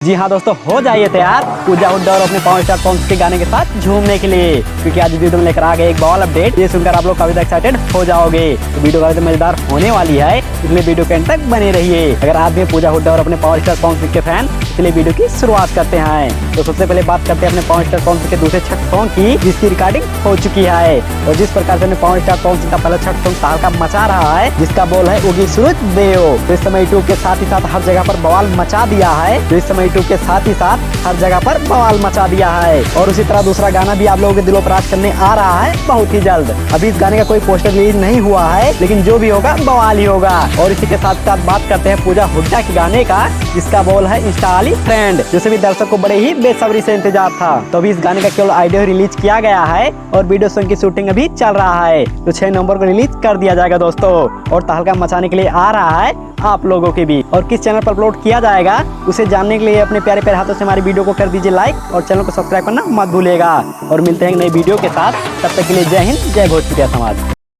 जी हाँ दोस्तों, हो जाइए तैयार पूजा हुड्डा और अपने पावर स्टार कॉन्स के गाने के साथ झूमने के लिए, क्योंकि आज वीडियो में लेकर आ गए एक बॉल अपडेट। ये सुनकर आप लोग काफी एक्साइटेड हो जाओगे। तो वीडियो काफी मजेदार होने वाली है, इसलिए वीडियो के एंड तक बने रहिए। अगर आप भी पूजा हुड्डा और अपने पावर स्टार कॉन्स के फैन, इसलिए वीडियो की शुरुआत करते हैं। तो सबसे पहले बात करते हैं अपने पावर स्टार कॉन्स के दूसरे छठ सॉन्ग की, जिसकी रिकॉर्डिंग हो चुकी है। और जिस प्रकार से अपने पावर स्टार कॉन्स का पहला छठ सॉन्ग तहलका मचा रहा है, जिसका बोल है उगी सूरज देव। तो इस समय यूट्यूब के साथ ही साथ हर जगह पर बवाल मचा दिया है। तो इस समय यूट्यूब के साथ ही हर जगह पर बवाल मचा दिया है। और उसी तरह दूसरा गाना भी आप लोगों के दिलों पर राज करने आ रहा है बहुत ही जल्द। अभी इस गाने का कोई पोस्टर रिलीज नहीं हुआ है, लेकिन जो भी होगा बवाल ही होगा। और इसी के साथ साथ बात करते हैं पूजा हुड्डा के गाने का, जिसका बोल है इंस्टा वाली फ्रेंड, जिसे भी दर्शक को बड़े ही बेसब्री से इंतजार था। तो अभी इस गाने का केवल ऑडियो रिलीज किया गया है और वीडियो सॉन्ग की शूटिंग अभी चल रहा है। तो 6 नवंबर को रिलीज कर दिया जाएगा दोस्तों। और तहलका मचाने के लिए आ रहा है आप लोगों के भी। और किस चैनल पर अपलोड किया जाएगा उसे जानने के लिए अपने प्यारे प्यारे हाथों से हमारी वीडियो को कर दीजिए लाइक और चैनल को सब्सक्राइब करना मत भूलिएगा। और मिलते हैं नई वीडियो के साथ, तब तक के लिए जय हिंद, जय भोजपुरिया समाज।